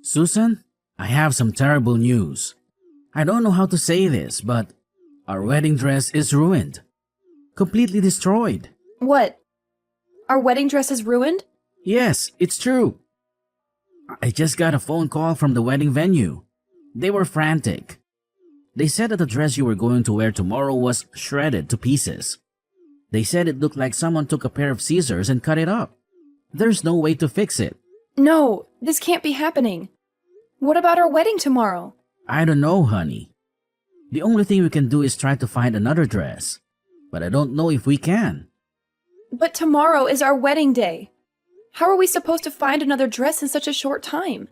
Susan, I have some terrible news. I don't know how to say this, but our wedding dress is ruined. Completely destroyed. What? Our wedding dress is ruined? Yes, it's true. I just got a phone call from the wedding venue. They were frantic. They said that the dress you were going to wear tomorrow was shredded to pieces. They said it looked like someone took a pair of scissors and cut it up. There's no way to fix it. No, this can't be happening. What about our wedding tomorrow? I don't know, honey. The only thing we can do is try to find another dress. But I don't know if we can. But tomorrow is our wedding day. How are we supposed to find another dress in such a short time?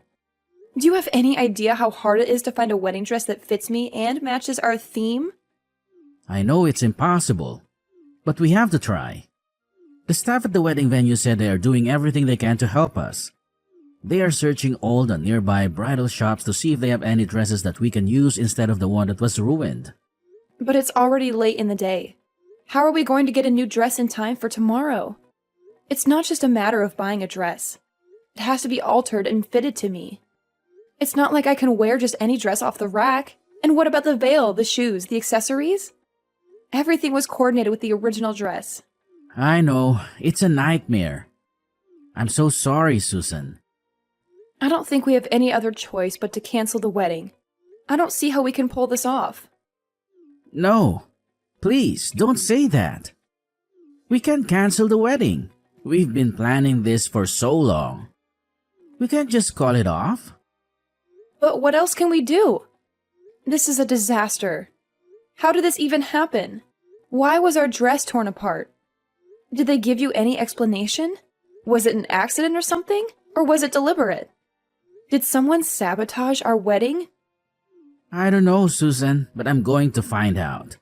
Do you have any idea how hard it is to find a wedding dress that fits me and matches our theme? I know it's impossible, but we have to try. The staff at the wedding venue said they are doing everything they can to help us. They are searching all the nearby bridal shops to see if they have any dresses that we can use instead of the one that was ruined. But it's already late in the day. How are we going to get a new dress in time for tomorrow? It's not just a matter of buying a dress. It has to be altered and fitted to me. It's not like I can wear just any dress off the rack. And what about the veil, the shoes, the accessories? Everything was coordinated with the original dress. I know, it's a nightmare. I'm so sorry, Susan. I don't think we have any other choice but to cancel the wedding. I don't see how we can pull this off. No, please don't say that. We can't cancel the wedding. We've been planning this for so long. We can't just call it off. But what else can we do? This is a disaster. How did this even happen? Why was our dress torn apart? Did they give you any explanation? Was it an accident or something? Or was it deliberate? Did someone sabotage our wedding? I don't know, Susan, but I'm going to find out.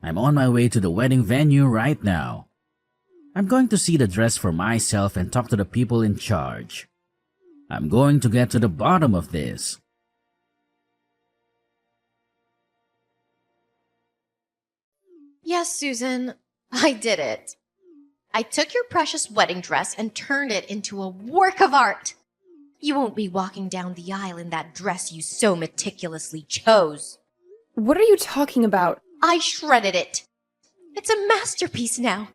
I'm on my way to the wedding venue right now. I'm going to see the dress for myself and talk to the people in charge. I'm going to get to the bottom of this. Yes, Susan, I did it. I took your precious wedding dress and turned it into a work of art. You won't be walking down the aisle in that dress you so meticulously chose. What are you talking about? I shredded it. It's a masterpiece now.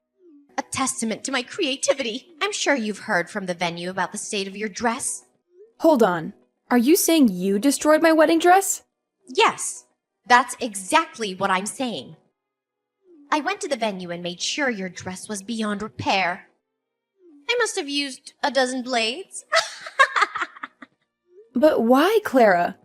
A testament to my creativity. I'm sure you've heard from the venue about the state of your dress. Hold on. Are you saying you destroyed my wedding dress? Yes, that's exactly what I'm saying. I went to the venue and made sure your dress was beyond repair. I must have used a dozen blades. But why, Clara?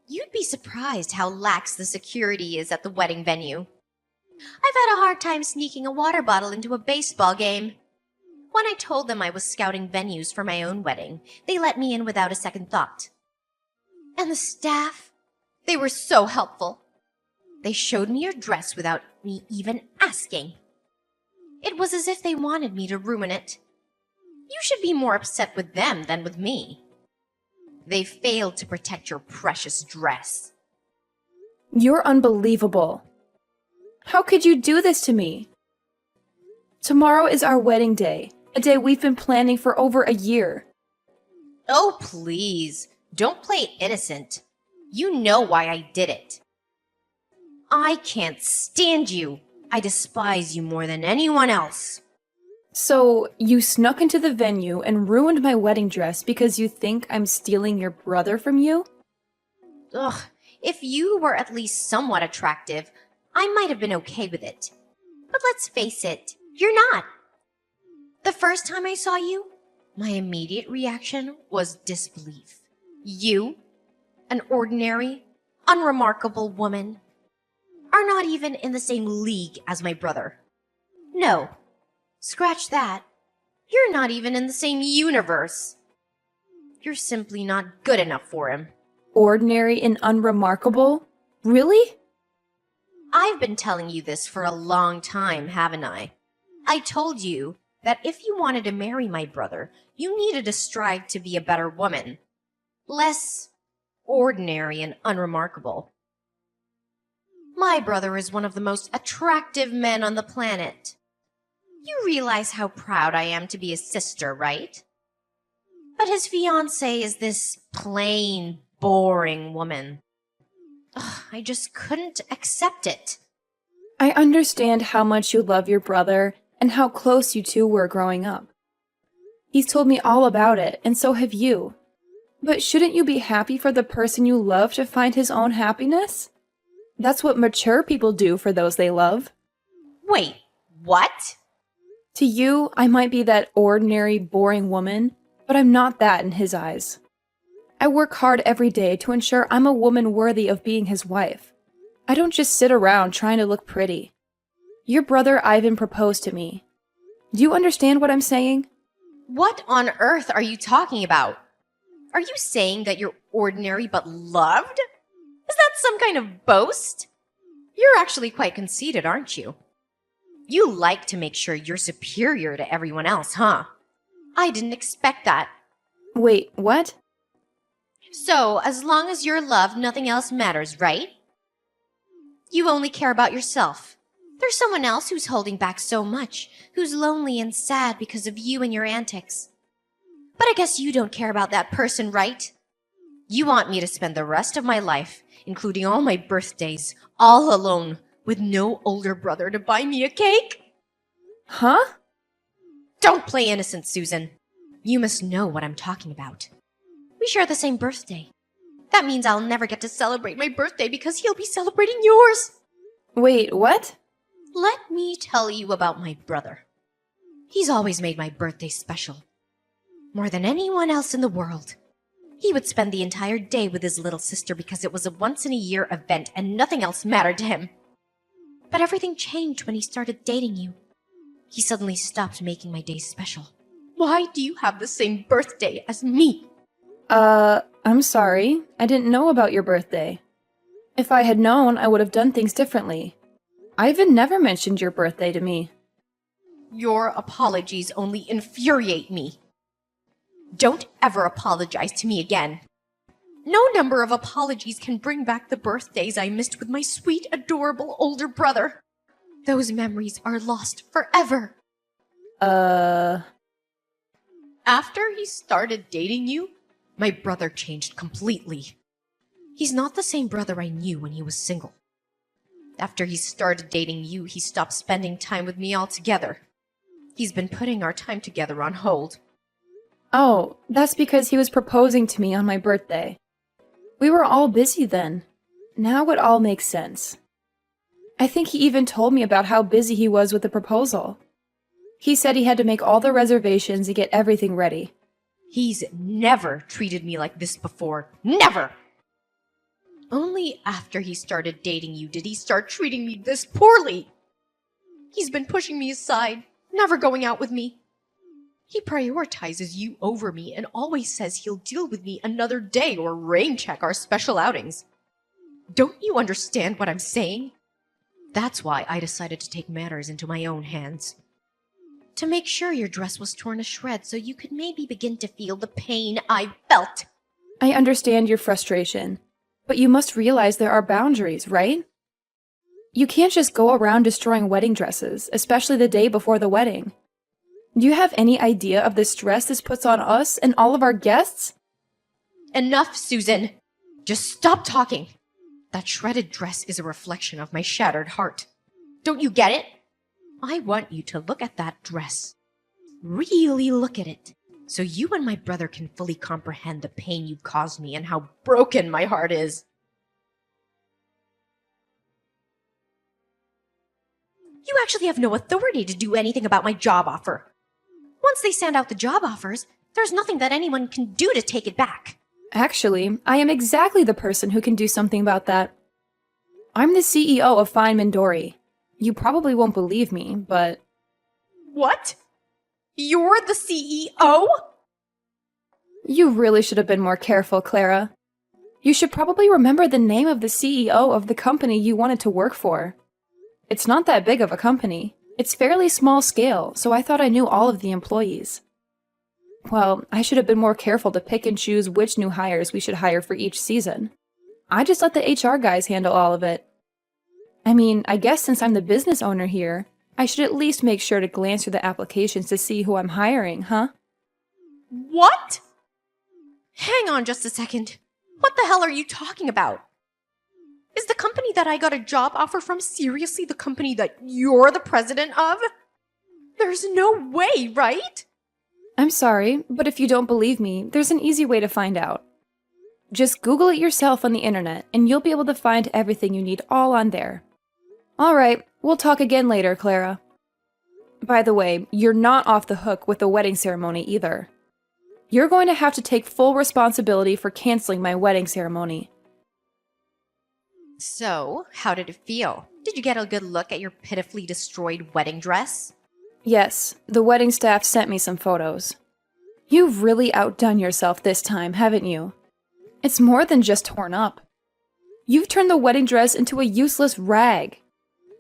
You'd be surprised how lax the security is at the wedding venue. I've had a hard time sneaking a water bottle into a baseball game. When I told them I was scouting venues for my own wedding, they let me in without a second thought. And the staff, they were so helpful. They showed me your dress without me even asking. It was as if they wanted me to ruin it. You should be more upset with them than with me. They failed to protect your precious dress. You're unbelievable. How could you do this to me? Tomorrow is our wedding day, a day we've been planning for over a year. Oh, please, don't play innocent. You know why I did it. I can't stand you. I despise you more than anyone else. So, you snuck into the venue and ruined my wedding dress because you think I'm stealing your brother from you? Ugh, if you were at least somewhat attractive, I might have been okay with it. But let's face it, you're not. The first time I saw you, my immediate reaction was disbelief. You, an ordinary, unremarkable woman, are not even in the same league as my brother. No, scratch that. You're not even in the same universe. You're simply not good enough for him. Ordinary and unremarkable? Really? I've been telling you this for a long time, haven't I? I told you that if you wanted to marry my brother, you needed to strive to be a better woman. Less ordinary and unremarkable. My brother is one of the most attractive men on the planet. You realize how proud I am to be his sister, right? But his fiancée is this plain, boring woman. Ugh, I just couldn't accept it. I understand how much you love your brother and how close you two were growing up. He's told me all about it, and so have you. But shouldn't you be happy for the person you love to find his own happiness? That's what mature people do for those they love. Wait, what? To you, I might be that ordinary, boring woman, but I'm not that in his eyes. I work hard every day to ensure I'm a woman worthy of being his wife. I don't just sit around trying to look pretty. Your brother Ivan proposed to me. Do you understand what I'm saying? What on earth are you talking about? Are you saying that you're ordinary but loved? Is that some kind of boast? You're actually quite conceited, aren't you? You like to make sure you're superior to everyone else, huh? I didn't expect that. Wait, what? So, as long as you're loved, nothing else matters, right? You only care about yourself. There's someone else who's holding back so much, who's lonely and sad because of you and your antics. But I guess you don't care about that person, right? You want me to spend the rest of my life, including all my birthdays, all alone, with no older brother to buy me a cake? Huh? Don't play innocent, Susan. You must know what I'm talking about. We share the same birthday. That means I'll never get to celebrate my birthday because he'll be celebrating yours. Wait, what? Let me tell you about my brother. He's always made my birthday special. More than anyone else in the world. He would spend the entire day with his little sister because it was a once-in-a-year event and nothing else mattered to him. But everything changed when he started dating you. He suddenly stopped making my days special. Why do you have the same birthday as me? I'm sorry. I didn't know about your birthday. If I had known, I would have done things differently. Ivan never mentioned your birthday to me. Your apologies only infuriate me. Don't ever apologize to me again. No number of apologies can bring back the birthdays I missed with my sweet, adorable older brother. Those memories are lost forever. After he started dating you, my brother changed completely. He's not the same brother I knew when he was single. After he started dating you, he stopped spending time with me altogether. He's been putting our time together on hold. Oh, that's because he was proposing to me on my birthday. We were all busy then. Now it all makes sense. I think he even told me about how busy he was with the proposal. He said he had to make all the reservations and get everything ready. He's never treated me like this before. Never! Only after he started dating you did he start treating me this poorly. He's been pushing me aside, never going out with me. He prioritizes you over me and always says he'll deal with me another day or rain check our special outings. Don't you understand what I'm saying? That's why I decided to take matters into my own hands. To make sure your dress was torn to shreds so you could maybe begin to feel the pain I felt. I understand your frustration, but you must realize there are boundaries, right? You can't just go around destroying wedding dresses, especially the day before the wedding. Do you have any idea of the stress this puts on us and all of our guests? Enough, Susan. Just stop talking. That shredded dress is a reflection of my shattered heart. Don't you get it? I want you to look at that dress. Really look at it, so you and my brother can fully comprehend the pain you caused me and how broken my heart is. You actually have no authority to do anything about my job offer. Once they send out the job offers, there's nothing that anyone can do to take it back. Actually, I am exactly the person who can do something about that. I'm the CEO of Feynman Dory. You probably won't believe me, but... What? You're the CEO? You really should have been more careful, Clara. You should probably remember the name of the CEO of the company you wanted to work for. It's not that big of a company. It's fairly small scale, so I thought I knew all of the employees. Well, I should have been more careful to pick and choose which new hires we should hire for each season. I just let the HR guys handle all of it. I mean, I guess since I'm the business owner here, I should at least make sure to glance through the applications to see who I'm hiring, huh? What? Hang on just a second. What the hell are you talking about? Is the company that I got a job offer from seriously the company that you're the president of? There's no way, right? I'm sorry, but if you don't believe me, there's an easy way to find out. Just Google it yourself on the internet, and you'll be able to find everything you need all on there. Alright, we'll talk again later, Clara. By the way, you're not off the hook with the wedding ceremony either. You're going to have to take full responsibility for canceling my wedding ceremony. So, how did it feel? Did you get a good look at your pitifully destroyed wedding dress? Yes, the wedding staff sent me some photos. You've really outdone yourself this time, haven't you? It's more than just torn up. You've turned the wedding dress into a useless rag.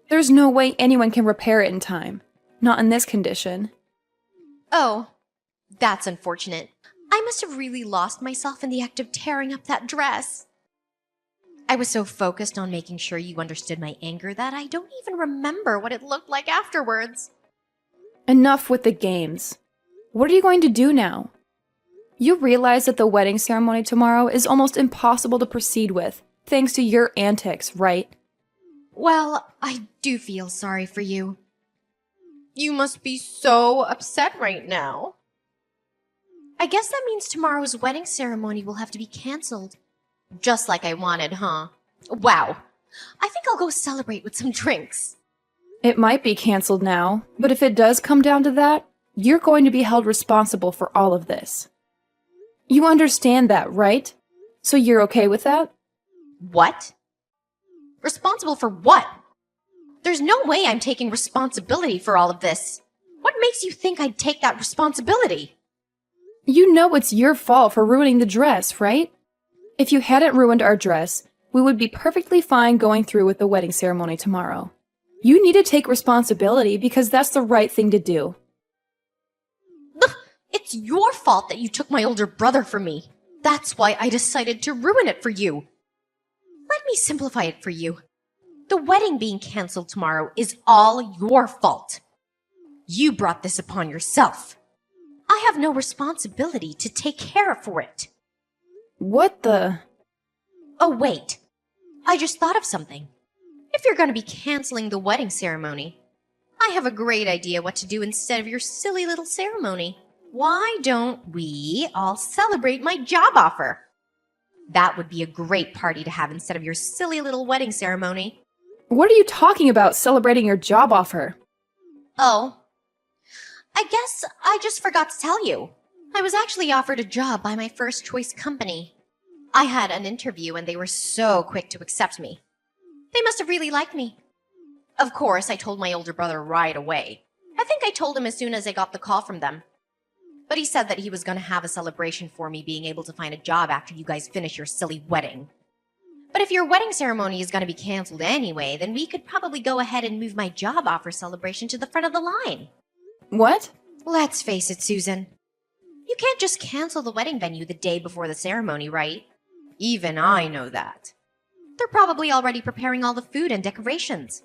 There's no way anyone can repair it in time. Not in this condition. Oh, that's unfortunate. I must have really lost myself in the act of tearing up that dress. I was so focused on making sure you understood my anger that I don't even remember what it looked like afterwards. Enough with the games. What are you going to do now? You realize that the wedding ceremony tomorrow is almost impossible to proceed with, thanks to your antics, right? Well, I do feel sorry for you. You must be so upset right now. I guess that means tomorrow's wedding ceremony will have to be canceled. Just like I wanted, huh? Wow. I think I'll go celebrate with some drinks. It might be canceled now, but if it does come down to that, you're going to be held responsible for all of this. You understand that, right? So you're okay with that? What? Responsible for what? There's no way I'm taking responsibility for all of this. What makes you think I'd take that responsibility? You know it's your fault for ruining the dress, right? If you hadn't ruined our dress, we would be perfectly fine going through with the wedding ceremony tomorrow. You need to take responsibility because that's the right thing to do. It's your fault that you took my older brother from me. That's why I decided to ruin it for you. Let me simplify it for you. The wedding being canceled tomorrow is all your fault. You brought this upon yourself. I have no responsibility to take care for it. What the? Oh, wait. I just thought of something. If you're going to be canceling the wedding ceremony, I have a great idea what to do instead of your silly little ceremony. Why don't we all celebrate my job offer? That would be a great party to have instead of your silly little wedding ceremony. What are you talking about, celebrating your job offer? Oh, I guess I just forgot to tell you. I was actually offered a job by my first choice company. I had an interview and they were so quick to accept me. They must have really liked me. Of course, I told my older brother right away. I think I told him as soon as I got the call from them. But he said that he was going to have a celebration for me being able to find a job after you guys finish your silly wedding. But if your wedding ceremony is going to be canceled anyway, then we could probably go ahead and move my job offer celebration to the front of the line. What? Let's face it, Susan. You can't just cancel the wedding venue the day before the ceremony, right? Even I know that. They're probably already preparing all the food and decorations.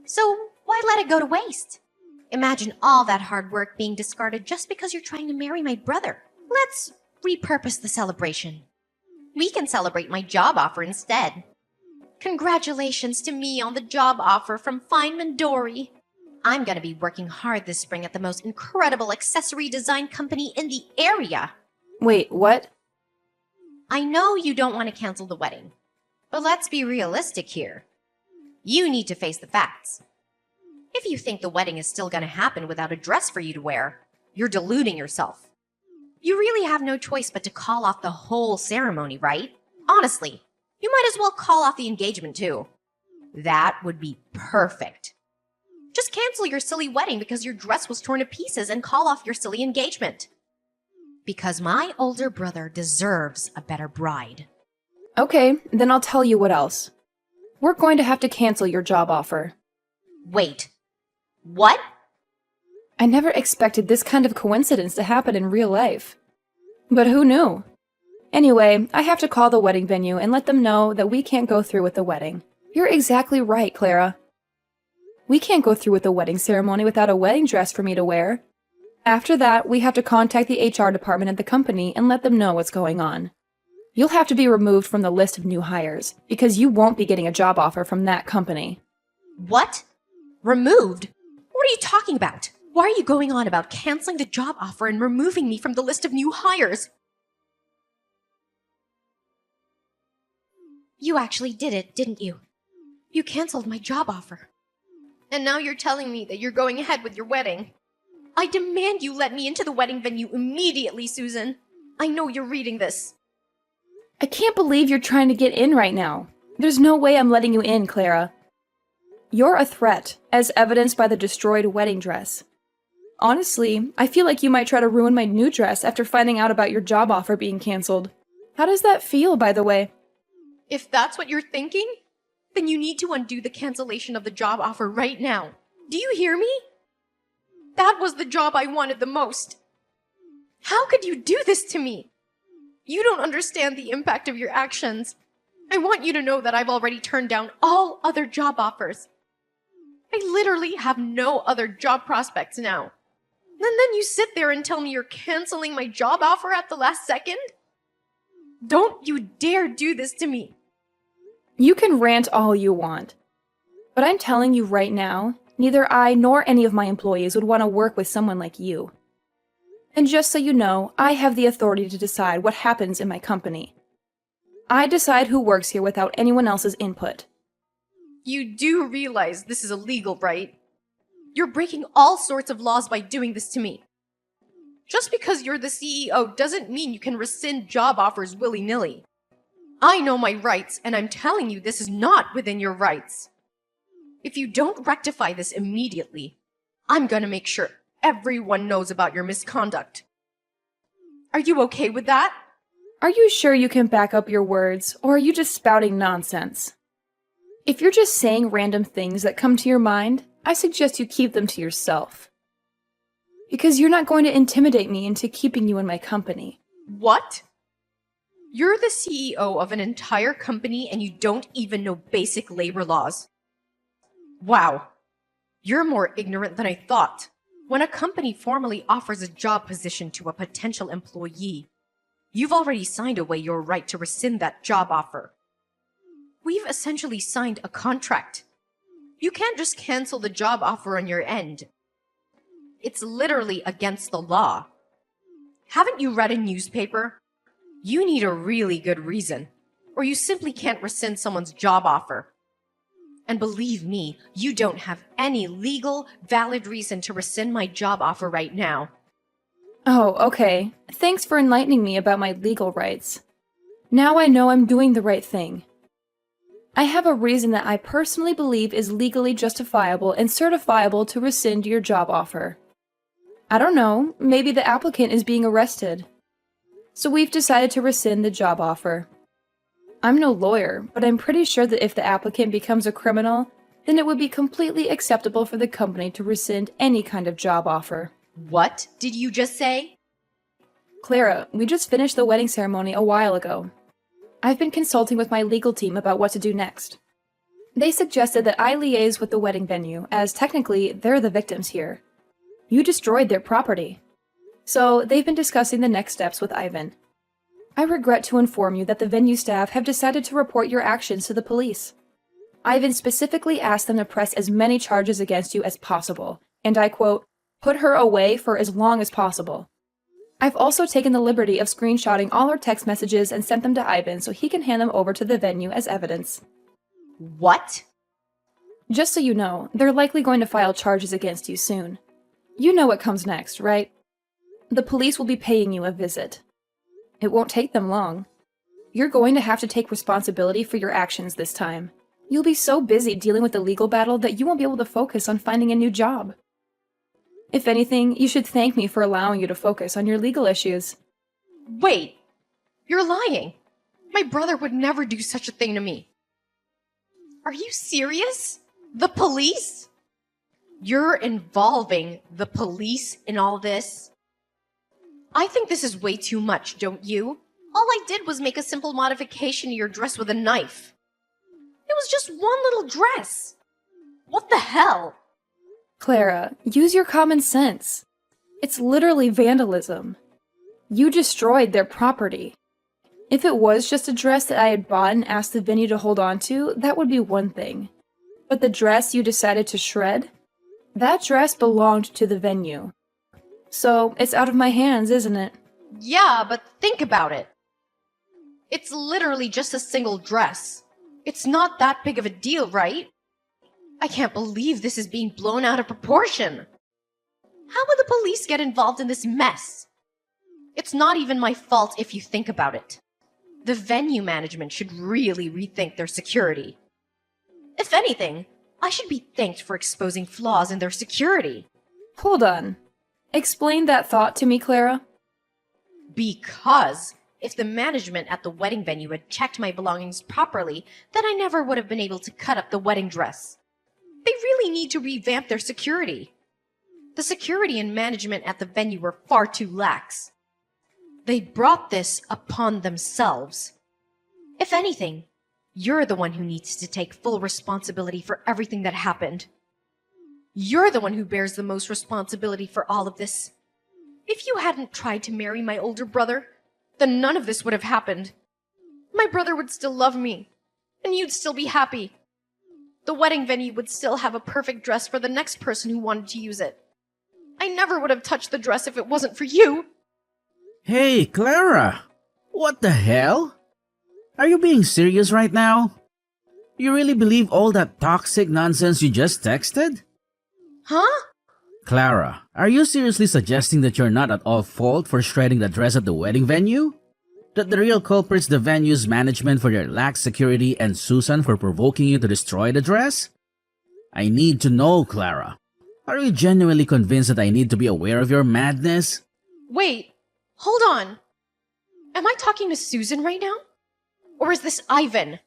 So why let it go to waste? Imagine all that hard work being discarded just because you're trying to marry my brother. Let's repurpose the celebration. We can celebrate my job offer instead. Congratulations to me on the job offer from Feynman Dory. I'm going to be working hard this spring at the most incredible accessory design company in the area. Wait, what? I know you don't want to cancel the wedding, but let's be realistic here. You need to face the facts. If you think the wedding is still going to happen without a dress for you to wear, you're deluding yourself. You really have no choice but to call off the whole ceremony, right? Honestly, you might as well call off the engagement too. That would be perfect. Just cancel your silly wedding because your dress was torn to pieces and call off your silly engagement. Because my older brother deserves a better bride. Okay, then I'll tell you what else. We're going to have to cancel your job offer. Wait. What? I never expected this kind of coincidence to happen in real life. But who knew? Anyway, I have to call the wedding venue and let them know that we can't go through with the wedding. You're exactly right, Clara. We can't go through with the wedding ceremony without a wedding dress for me to wear. After that, we have to contact the HR department at the company and let them know what's going on. You'll have to be removed from the list of new hires, because you won't be getting a job offer from that company. What? Removed? What are you talking about? Why are you going on about canceling the job offer and removing me from the list of new hires? You actually did it, didn't you? You canceled my job offer. And now you're telling me that you're going ahead with your wedding. I demand you let me into the wedding venue immediately, Susan. I know you're reading this. I can't believe you're trying to get in right now. There's no way I'm letting you in, Clara. You're a threat, as evidenced by the destroyed wedding dress. Honestly, I feel like you might try to ruin my new dress after finding out about your job offer being canceled. How does that feel, by the way? If that's what you're thinking, then you need to undo the cancellation of the job offer right now. Do you hear me? That was the job I wanted the most. How could you do this to me? You don't understand the impact of your actions. I want you to know that I've already turned down all other job offers. I literally have no other job prospects now. And then you sit there and tell me you're canceling my job offer at the last second? Don't you dare do this to me. You can rant all you want. But I'm telling you right now, neither I nor any of my employees would want to work with someone like you. And just so you know, I have the authority to decide what happens in my company. I decide who works here without anyone else's input. You do realize this is illegal, right? You're breaking all sorts of laws by doing this to me. Just because you're the CEO doesn't mean you can rescind job offers willy-nilly. I know my rights, and I'm telling you this is not within your rights. If you don't rectify this immediately, I'm gonna make sure everyone knows about your misconduct. Are you okay with that? Are you sure you can back up your words, or are you just spouting nonsense? If you're just saying random things that come to your mind, I suggest you keep them to yourself. Because you're not going to intimidate me into keeping you in my company. What? You're the CEO of an entire company and you don't even know basic labor laws. Wow. You're more ignorant than I thought. When a company formally offers a job position to a potential employee, you've already signed away your right to rescind that job offer. We've essentially signed a contract. You can't just cancel the job offer on your end. It's literally against the law. Haven't you read a newspaper? You need a really good reason, or you simply can't rescind someone's job offer. And believe me, you don't have any legal, valid reason to rescind my job offer right now. Oh, okay. Thanks for enlightening me about my legal rights. Now I know I'm doing the right thing. I have a reason that I personally believe is legally justifiable and certifiable to rescind your job offer. I don't know, maybe the applicant is being arrested. So we've decided to rescind the job offer. I'm no lawyer, but I'm pretty sure that if the applicant becomes a criminal, then it would be completely acceptable for the company to rescind any kind of job offer. What did you just say? Clara, we just finished the wedding ceremony a while ago. I've been consulting with my legal team about what to do next. They suggested that I liaise with the wedding venue, as technically they're the victims here. You destroyed their property. So they've been discussing the next steps with Ivan. I regret to inform you that the venue staff have decided to report your actions to the police. Ivan specifically asked them to press as many charges against you as possible, and I quote, "put her away for as long as possible." I've also taken the liberty of screenshotting all our text messages and sent them to Ivan so he can hand them over to the venue as evidence. What? Just so you know, they're likely going to file charges against you soon. You know what comes next, right? The police will be paying you a visit. It won't take them long. You're going to have to take responsibility for your actions this time. You'll be so busy dealing with the legal battle that you won't be able to focus on finding a new job. If anything, you should thank me for allowing you to focus on your legal issues. Wait, you're lying. My brother would never do such a thing to me. Are you serious? The police? You're involving the police in all this? I think this is way too much, don't you? All I did was make a simple modification to your dress with a knife. It was just one little dress. What the hell? Clara, use your common sense. It's literally vandalism. You destroyed their property. If it was just a dress that I had bought and asked the venue to hold on to, that would be one thing. But the dress you decided to shred? That dress belonged to the venue. So, it's out of my hands, isn't it? Yeah, but think about it. It's literally just a single dress. It's not that big of a deal, right? I can't believe this is being blown out of proportion. How would the police get involved in this mess? It's not even my fault if you think about it. The venue management should really rethink their security. If anything, I should be thanked for exposing flaws in their security. Hold on. Explain that thought to me, Clara. Because if the management at the wedding venue had checked my belongings properly, then I never would have been able to cut up the wedding dress. They really need to revamp their security. The security and management at the venue were far too lax. They brought this upon themselves. If anything, you're the one who needs to take full responsibility for everything that happened. You're the one who bears the most responsibility for all of this. If you hadn't tried to marry my older brother, then none of this would have happened. My brother would still love me, and you'd still be happy. The wedding venue would still have a perfect dress for the next person who wanted to use it. I never would have touched the dress if it wasn't for you. Hey, Clara! What the hell? Are you being serious right now? You really believe all that toxic nonsense you just texted? Huh? Clara, are you seriously suggesting that you're not at all fault for shredding the dress at the wedding venue? That the real culprit's the venue's management for their lax security and Susan for provoking you to destroy the dress? I need to know, Clara. Are you genuinely convinced that I need to be aware of your madness? Wait, hold on. Am I talking to Susan right now? Or is this Ivan?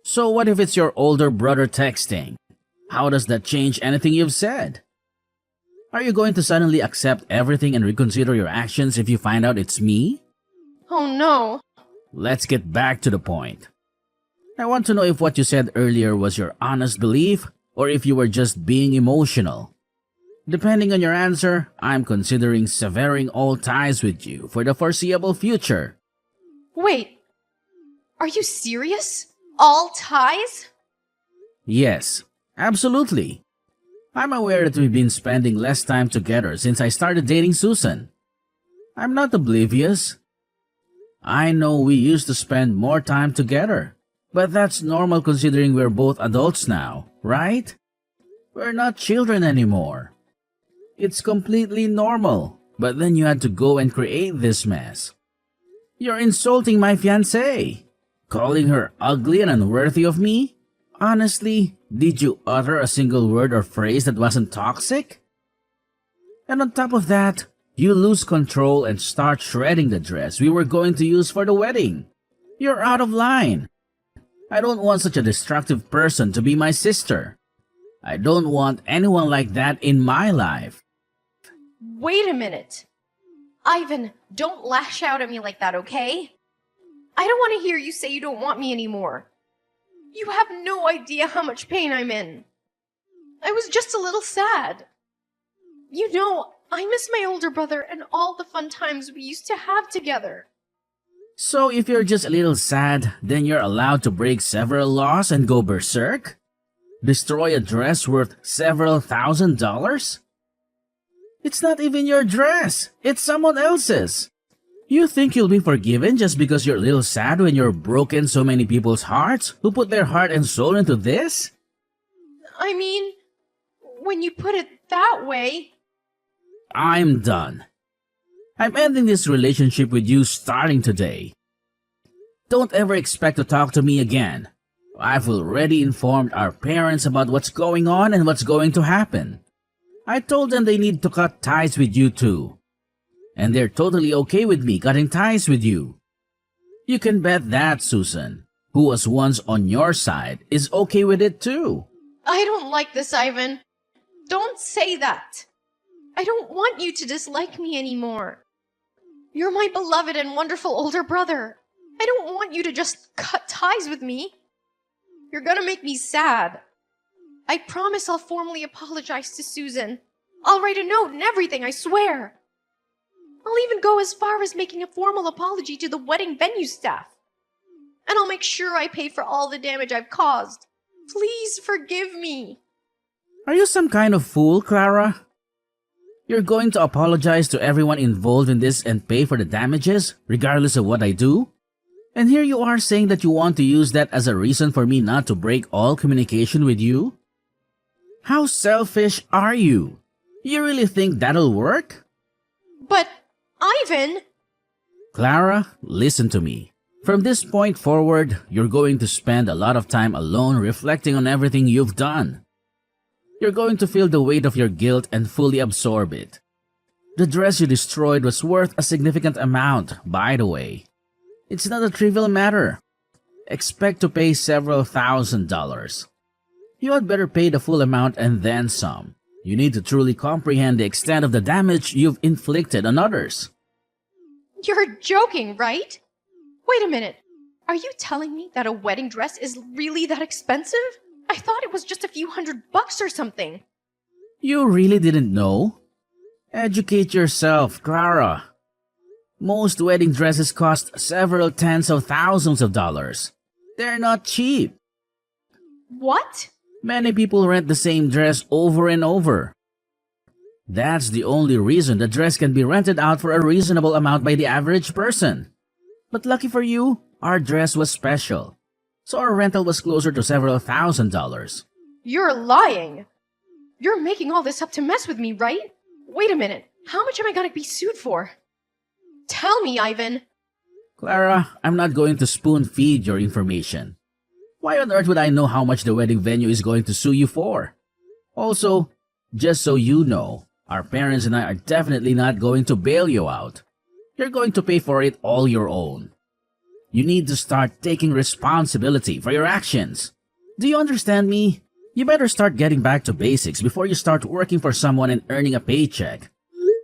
So what if it's your older brother texting? How does that change anything you've said? Are you going to suddenly accept everything and reconsider your actions if you find out it's me? Oh no. Let's get back to the point. I want to know if what you said earlier was your honest belief or if you were just being emotional. Depending on your answer, I'm considering severing all ties with you for the foreseeable future. Wait, are you serious? All ties? Yes, absolutely. I'm aware that we've been spending less time together since I started dating Susan. I'm not oblivious. I know we used to spend more time together, but that's normal considering we're both adults now, right? We're not children anymore. It's completely normal, but then you had to go and create this mess. You're insulting my fiancée, calling her ugly and unworthy of me? Honestly, did you utter a single word or phrase that wasn't toxic? And on top of that, you lose control and start shredding the dress we were going to use for the wedding. You're out of line. I don't want such a destructive person to be my sister. I don't want anyone like that in my life. Wait a minute. Ivan, don't lash out at me like that, okay? I don't want to hear you say you don't want me anymore. You have no idea how much pain I'm in. I was just a little sad. You know, I miss my older brother and all the fun times we used to have together. So if you're just a little sad, then you're allowed to break several laws and go berserk? Destroy a dress worth several $1,000s? It's not even your dress, it's someone else's. You think you'll be forgiven just because you're a little sad when you've broken so many people's hearts who put their heart and soul into this? I mean, when you put it that way... I'm done. I'm ending this relationship with you starting today. Don't ever expect to talk to me again. I've already informed our parents about what's going on and what's going to happen. I told them they need to cut ties with you too. And they're totally okay with me cutting ties with you. You can bet that Susan, who was once on your side, is okay with it too. I don't like this, Ivan. Don't say that. I don't want you to dislike me anymore. You're my beloved and wonderful older brother. I don't want you to just cut ties with me. You're gonna make me sad. I promise I'll formally apologize to Susan. I'll write a note and everything, I swear. I'll even go as far as making a formal apology to the wedding venue staff. And I'll make sure I pay for all the damage I've caused. Please forgive me. Are you some kind of fool, Clara? You're going to apologize to everyone involved in this and pay for the damages, regardless of what I do? And here you are saying that you want to use that as a reason for me not to break all communication with you? How selfish are you? You really think that'll work? But, Ivan... Clara, listen to me. From this point forward, you're going to spend a lot of time alone reflecting on everything you've done. You're going to feel the weight of your guilt and fully absorb it. The dress you destroyed was worth a significant amount, by the way. It's not a trivial matter. Expect to pay several $1,000s. You had better pay the full amount and then some. You need to truly comprehend the extent of the damage you've inflicted on others. You're joking, right? Wait a minute. Are you telling me that a wedding dress is really that expensive? I thought it was just a few $100 or something. You really didn't know? Educate yourself, Clara. Most wedding dresses cost several tens of thousands of dollars. They're not cheap. What? Many people rent the same dress over and over. That's the only reason the dress can be rented out for a reasonable amount by the average person. But lucky for you, our dress was special. So our rental was closer to several $1,000s. You're lying. You're making all this up to mess with me, right? Wait a minute. How much am I gonna be sued for? Tell me, Ivan. Clara, I'm not going to spoon-feed your information. Why on earth would I know how much the wedding venue is going to sue you for? Also, just so you know, our parents and I are definitely not going to bail you out. You're going to pay for it all your own. You need to start taking responsibility for your actions. Do you understand me? You better start getting back to basics before you start working for someone and earning a paycheck.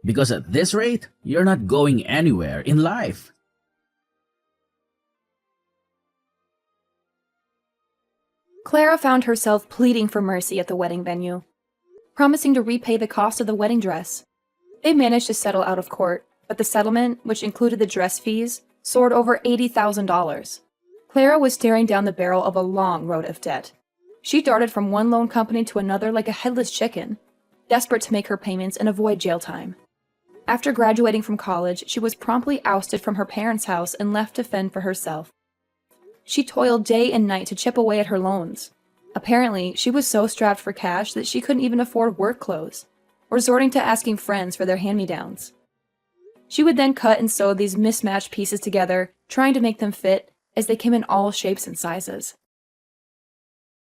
Because at this rate, you're not going anywhere in life. Clara found herself pleading for mercy at the wedding venue, promising to repay the cost of the wedding dress. They managed to settle out of court, but the settlement, which included the dress fees, soared over $80,000. Clara was staring down the barrel of a long road of debt. She darted from one loan company to another like a headless chicken, desperate to make her payments and avoid jail time. After graduating from college, she was promptly ousted from her parents' house and left to fend for herself. She toiled day and night to chip away at her loans. Apparently, she was so strapped for cash that she couldn't even afford work clothes, resorting to asking friends for their hand-me-downs. She would then cut and sew these mismatched pieces together, trying to make them fit, as they came in all shapes and sizes.